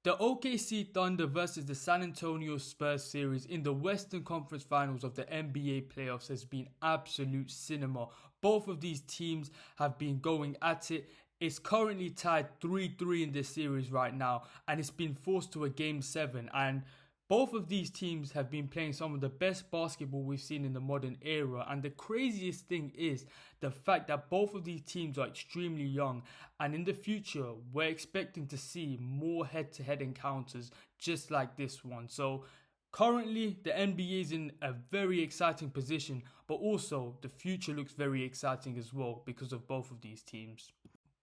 The OKC Thunder versus the San Antonio Spurs series in the Western Conference Finals of the NBA playoffs has been absolute cinema. Both of these teams have been going at it. It's currently tied 3-3 in this series right now, and it's been forced to a game 7. And both of these teams have been playing some of the best basketball we've seen in the modern era. And the craziest thing is the fact that both of these teams are extremely young. And in the future, we're expecting to see more head-to-head encounters just like this one. So currently, the NBA is in a very exciting position, but also the future looks very exciting as well because of both of these teams.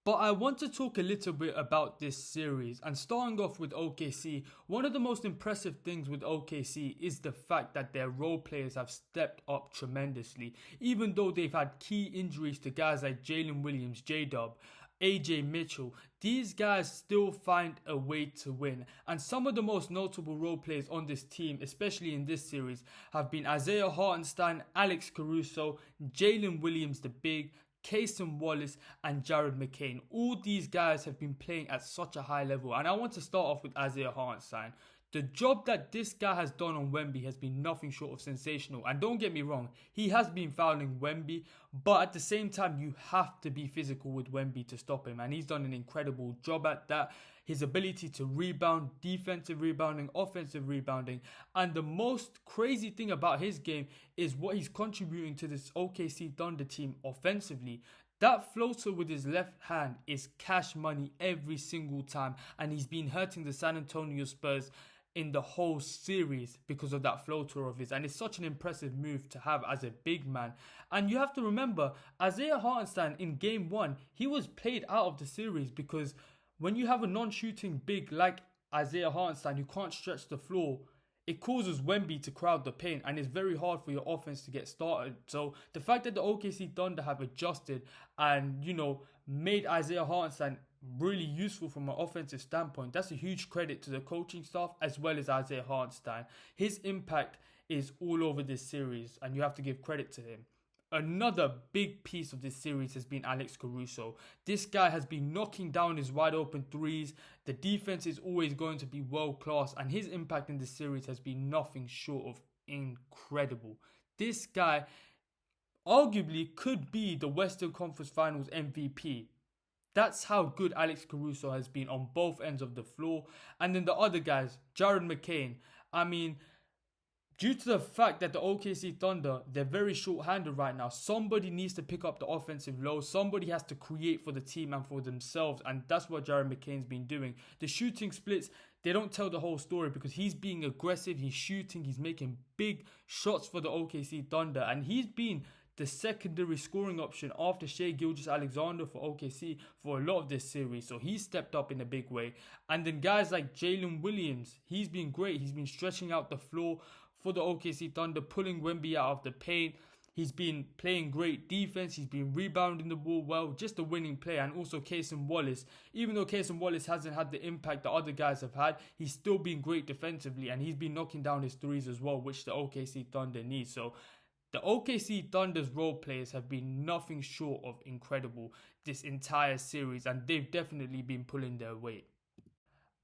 But I want to talk a little bit about this series, and starting off with OKC, one of the most impressive things with OKC is the fact that their role players have stepped up tremendously. Even though they've had key injuries to guys like Jalen Williams, J-Dub, AJ Mitchell, these guys still find a way to win. And some of the most notable role players on this team, especially in this series, have been Isaiah Hartenstein, Alex Caruso, Jalen Williams the Big, Cason Wallace and Jared McCain. All these guys have been playing at such a high level. And I want to start off with Isaiah Hartenstein. The job that this guy has done on Wemby has been nothing short of sensational. And don't get me wrong, he has been fouling Wemby, but at the same time, you have to be physical with Wemby to stop him. And he's done an incredible job at that. His ability to rebound, defensive rebounding, offensive rebounding. And the most crazy thing about his game is what he's contributing to this OKC Thunder team offensively. That floater with his left hand is cash money every single time. And he's been hurting the San Antonio Spurs in the whole series because of that floater of his. And it's such an impressive move to have as a big man. And you have to remember, Isaiah Hartenstein in game 1, he was played out of the series because when you have a non-shooting big like Isaiah Hartenstein who can't stretch the floor, it causes Wemby to crowd the paint and it's very hard for your offense to get started. So the fact that the OKC Thunder have adjusted and, made Isaiah Hartenstein really useful from an offensive standpoint, that's a huge credit to the coaching staff as well as Isaiah Hartenstein. His impact is all over this series and you have to give credit to him. Another big piece of this series has been Alex Caruso. This guy has been knocking down his wide open threes. The defense is always going to be world class and his impact in this series has been nothing short of incredible. This guy arguably could be the Western Conference Finals MVP. That's how good Alex Caruso has been on both ends of the floor. And then the other guys, Jared McCain, due to the fact that the OKC Thunder, they're very short-handed right now, somebody needs to pick up the offensive load. Somebody has to create for the team and for themselves. And that's what Jared McCain's been doing. The shooting splits, they don't tell the whole story because he's being aggressive, he's shooting, he's making big shots for the OKC Thunder. And he's been the secondary scoring option after Shai Gilgeous-Alexander for OKC for a lot of this series. So he's stepped up in a big way. And then guys like Jalen Williams, he's been great. He's been stretching out the floor for the OKC Thunder, pulling Wemby out of the paint. He's been playing great defense. He's been rebounding the ball well. Just a winning player. And also Cason Wallace. Even though Cason Wallace hasn't had the impact that other guys have had, he's still been great defensively. And he's been knocking down his threes as well, which the OKC Thunder needs. So the OKC Thunder's role players have been nothing short of incredible this entire series. And they've definitely been pulling their weight.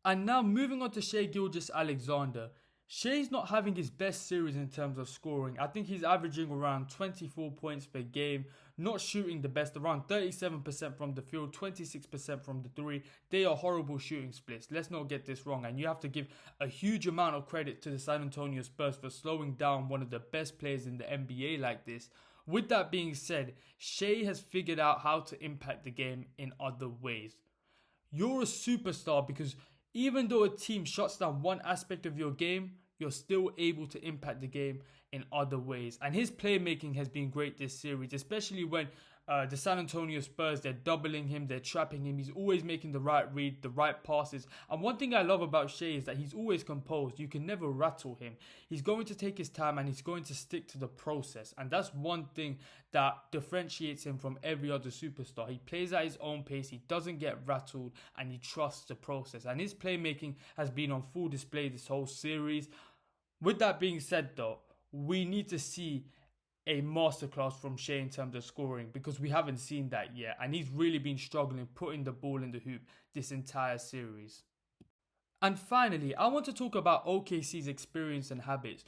And now moving on to Shai Gilgeous-Alexander. Shai's not having his best series in terms of scoring. I think he's averaging around 24 points per game. Not shooting the best. Around 37% from the field, 26% from the three. They are horrible shooting splits. Let's not get this wrong. And you have to give a huge amount of credit to the San Antonio Spurs for slowing down one of the best players in the NBA like this. With that being said, Shai has figured out how to impact the game in other ways. You're a superstar because even though a team shuts down one aspect of your game, you're still able to impact the game in other ways. And his playmaking has been great this series, especially when the San Antonio Spurs, they're doubling him, they're trapping him. He's always making the right read, the right passes. And one thing I love about Shai is that he's always composed. You can never rattle him. He's going to take his time and he's going to stick to the process. And that's one thing that differentiates him from every other superstar. He plays at his own pace, he doesn't get rattled, and he trusts the process. And his playmaking has been on full display this whole series. With that being said though, we need to see a masterclass from Shai in terms of scoring because we haven't seen that yet. And he's really been struggling putting the ball in the hoop this entire series. And finally, I want to talk about OKC's experience and habits.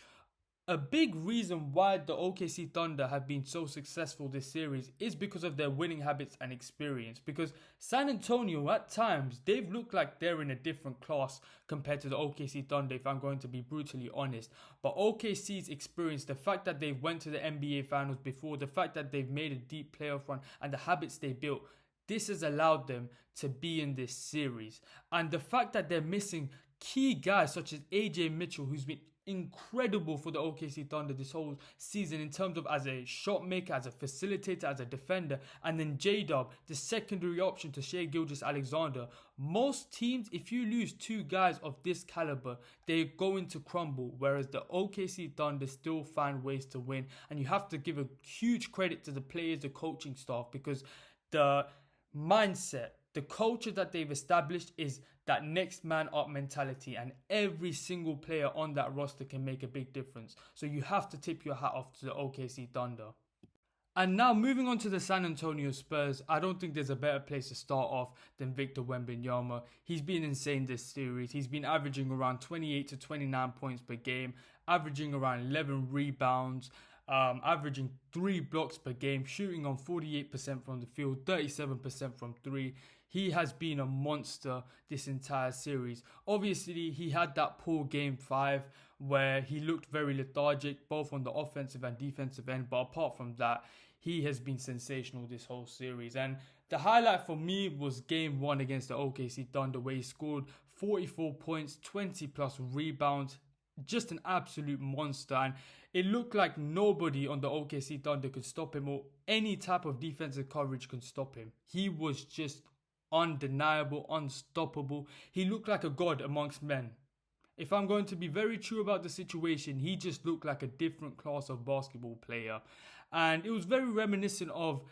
A big reason why the OKC Thunder have been so successful this series is because of their winning habits and experience. Because San Antonio, at times, they've looked like they're in a different class compared to the OKC Thunder, if I'm going to be brutally honest. But OKC's experience, the fact that they went to the NBA Finals before, the fact that they've made a deep playoff run, and the habits they built, this has allowed them to be in this series. And the fact that they're missing key guys such as AJ Mitchell, who's been incredible for the OKC Thunder this whole season in terms of as a shot maker, as a facilitator, as a defender, and then J-Dub, the secondary option to Shai Gilgeous-Alexander. Most teams, if you lose two guys of this caliber, they're going to crumble, whereas the OKC Thunder still find ways to win. And you have to give a huge credit to the players, the coaching staff, because the mindset, the culture that they've established is that next man up mentality, and every single player on that roster can make a big difference. So you have to tip your hat off to the OKC Thunder. And now moving on to the San Antonio Spurs, I don't think there's a better place to start off than Victor Wembanyama. He's been insane this series. He's been averaging around 28 to 29 points per game, averaging around 11 rebounds, averaging 3 blocks per game, shooting on 48% from the field, 37% from 3. He has been a monster this entire series. Obviously, he had that poor game 5 where he looked very lethargic, both on the offensive and defensive end. But apart from that, he has been sensational this whole series. And the highlight for me was game 1 against the OKC Thunder, where he scored 44 points, 20 plus rebounds. Just an absolute monster. And it looked like nobody on the OKC Thunder could stop him, or any type of defensive coverage could stop him. He was just undeniable, unstoppable. He looked like a god amongst men. If I'm going to be very true about the situation, he just looked like a different class of basketball player. And it was very reminiscent of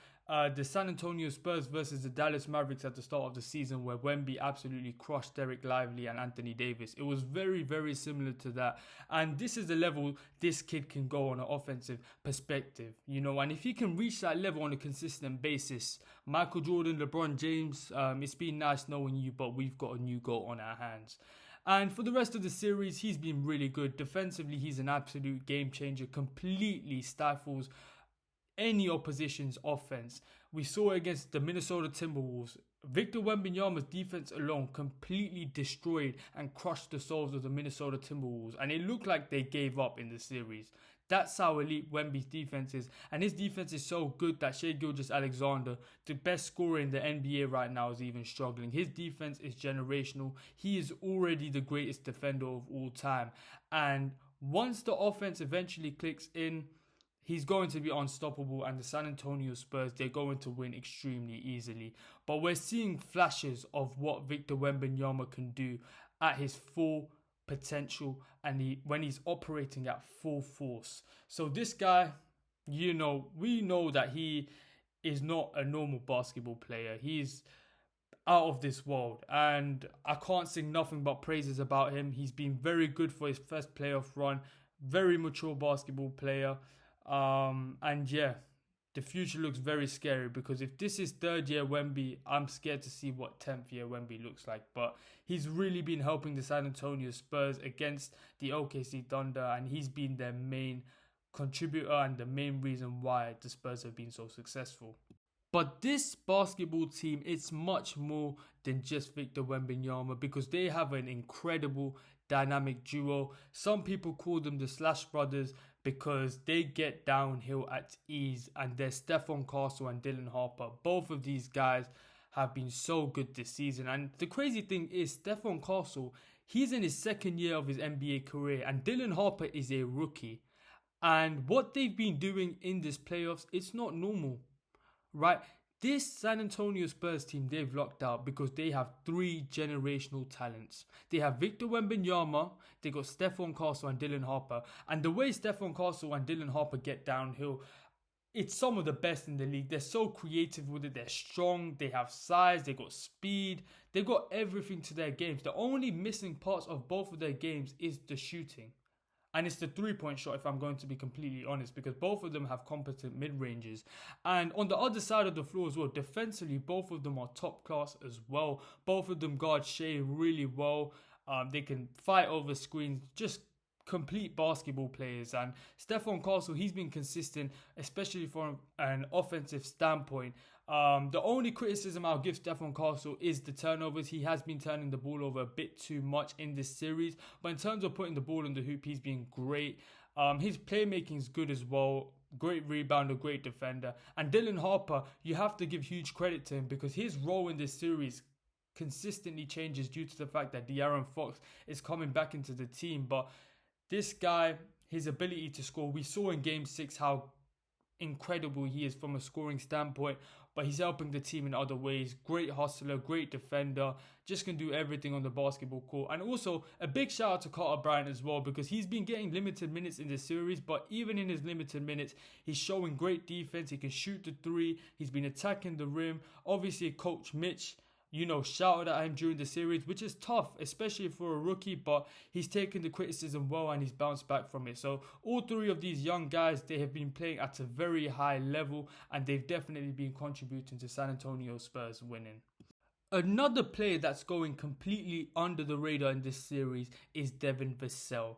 the San Antonio Spurs versus the Dallas Mavericks at the start of the season, where Wemby absolutely crushed Derek Lively and Anthony Davis. It was very, very similar to that. And this is the level this kid can go on an offensive perspective, you know. And if he can reach that level on a consistent basis, Michael Jordan, LeBron James, it's been nice knowing you, but we've got a new GOAT on our hands. And for the rest of the series, he's been really good. Defensively, he's an absolute game changer, completely stifles any opposition's offense. We saw it against the Minnesota Timberwolves. Victor Wembanyama's defense alone completely destroyed and crushed the souls of the Minnesota Timberwolves, and it looked like they gave up in the series. That's how elite Wemby's defense is, and his defense is so good that Shai Gilgeous-Alexander, the best scorer in the NBA right now, is even struggling. His defense is generational. He is already the greatest defender of all time, and once the offense eventually clicks in, he's going to be unstoppable, and the San Antonio Spurs, they're going to win extremely easily. But we're seeing flashes of what Victor Wembanyama can do at his full potential, and when he's operating at full force. So this guy, you know, we know that he is not a normal basketball player. He's out of this world, and I can't sing nothing but praises about him. He's been very good for his first playoff run, very mature basketball player. And yeah, the future looks very scary, because if this is 3rd year Wemby, I'm scared to see what 10th year Wemby looks like. But he's really been helping the San Antonio Spurs against the OKC Thunder, and he's been their main contributor and the main reason why the Spurs have been so successful. But this basketball team, it's much more than just Victor Wembanyama, because they have an incredible dynamic duo. Some people call them the Slash Brothers, because they get downhill at ease, and they're Stephon Castle and Dylan Harper. Both of these guys have been so good this season. And the crazy thing is, Stephon Castle, he's in his 2nd year of his NBA career, and Dylan Harper is a rookie. And what they've been doing in this playoffs, it's not normal, right? This San Antonio Spurs team, they've locked out because they have 3 generational talents. They have Victor Wembanyama, they got Stephon Castle and Dylan Harper. And the way Stephon Castle and Dylan Harper get downhill, it's some of the best in the league. They're so creative with it. They're strong. They have size. They got speed. They've got everything to their games. The only missing parts of both of their games is the shooting. And it's the 3-point shot, if I'm going to be completely honest, because both of them have competent mid-ranges. And on the other side of the floor as well, defensively, both of them are top class as well. Both of them guard Shai really well. They can fight over screens, just complete basketball players. And Stephon Castle, he's been consistent, especially from an offensive standpoint. The only criticism I'll give Stephon Castle is the turnovers. He has been turning the ball over a bit too much in this series, but in terms of putting the ball in the hoop, he's been great. His playmaking is good as well. Great rebounder, great defender. And Dylan Harper, you have to give huge credit to him because his role in this series consistently changes due to the fact that De'Aaron Fox is coming back into the team. But this guy, his ability to score, we saw in Game 6 how incredible he is from a scoring standpoint, but he's helping the team in other ways. Great hustler, great defender, just can do everything on the basketball court. And also a big shout out to Carter Bryant as well, because he's been getting limited minutes in this series, but even in his limited minutes, he's showing great defense. He can shoot the three, he's been attacking the rim. Obviously Coach Mitch, shouted at him during the series, which is tough, especially for a rookie, but he's taken the criticism well and he's bounced back from it. So all three of these young guys, they have been playing at a very high level and they've definitely been contributing to San Antonio Spurs winning. Another player that's going completely under the radar in this series is Devin Vassell.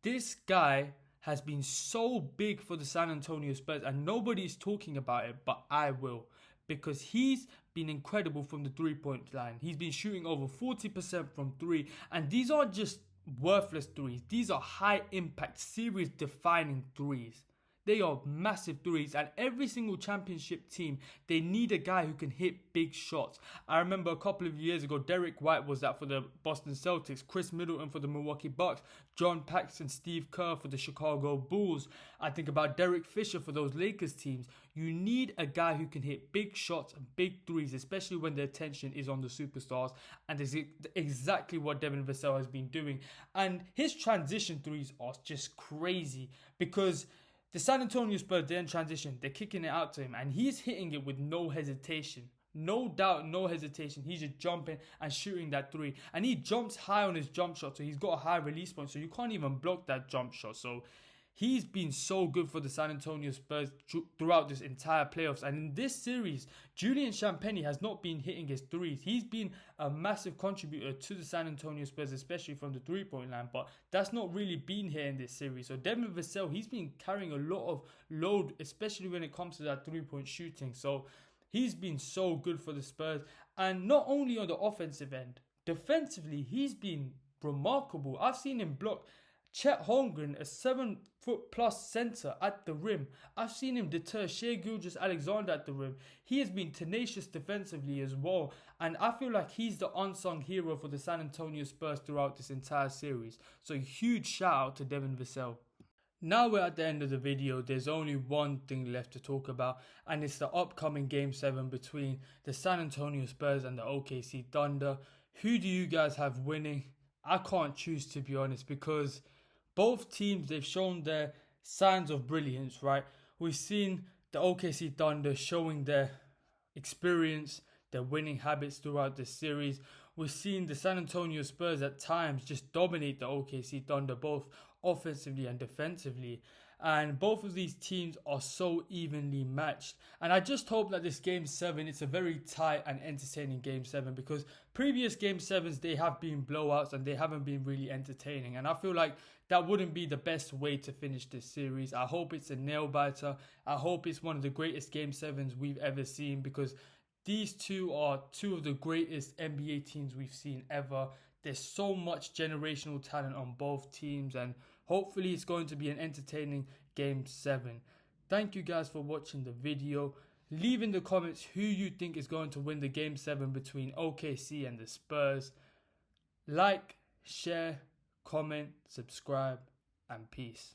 This guy has been so big for the San Antonio Spurs and nobody's talking about it, but I will. Because he's been incredible from the three-point line. He's been shooting over 40% from three. And these aren't just worthless threes. These are high-impact, series-defining threes. They are massive threes, and every single championship team, they need a guy who can hit big shots. I remember a couple of years ago, Derek White was that for the Boston Celtics, Chris Middleton for the Milwaukee Bucks, John Paxson, Steve Kerr for the Chicago Bulls. I think about Derek Fisher for those Lakers teams. You need a guy who can hit big shots and big threes, especially when the attention is on the superstars, and this is exactly what Devin Vassell has been doing. And his transition threes are just crazy because the San Antonio Spurs, they're in transition. They're kicking it out to him. And he's hitting it with no hesitation. No doubt, no hesitation. He's just jumping and shooting that three. And he jumps high on his jump shot. So he's got a high release point. So you can't even block that jump shot. So he's been so good for the San Antonio Spurs throughout this entire playoffs. And in this series, Julian Champagnie has not been hitting his threes. He's been a massive contributor to the San Antonio Spurs, especially from the three-point line. But that's not really been here in this series. So Devin Vassell, he's been carrying a lot of load, especially when it comes to that three-point shooting. So he's been so good for the Spurs. And not only on the offensive end, defensively, he's been remarkable. I've seen him block Chet Holmgren, a 7-foot-plus center at the rim. I've seen him deter Shai Gilgeous-Alexander at the rim. He has been tenacious defensively as well. And I feel like he's the unsung hero for the San Antonio Spurs throughout this entire series. So huge shout out to Devin Vassell. Now we're at the end of the video. There's only one thing left to talk about, and it's the upcoming Game 7 between the San Antonio Spurs and the OKC Thunder. Who do you guys have winning? I can't choose, to be honest, because both teams, they've shown their signs of brilliance, right? We've seen the OKC Thunder showing their experience, their winning habits throughout this series. We've seen the San Antonio Spurs at times just dominate the OKC Thunder, both offensively and defensively. And both of these teams are so evenly matched. And I just hope that this Game 7, it's a very tight and entertaining Game 7, because previous Game 7s, they have been blowouts and they haven't been really entertaining. And I feel like that wouldn't be the best way to finish this series. I hope it's a nail-biter. I hope it's one of the greatest Game 7s we've ever seen, because these two are two of the greatest NBA teams we've seen ever. There's so much generational talent on both teams, and hopefully it's going to be an entertaining Game 7. Thank you guys for watching the video. Leave in the comments who you think is going to win the Game 7 between OKC and the Spurs. Like, share, comment, subscribe, and peace.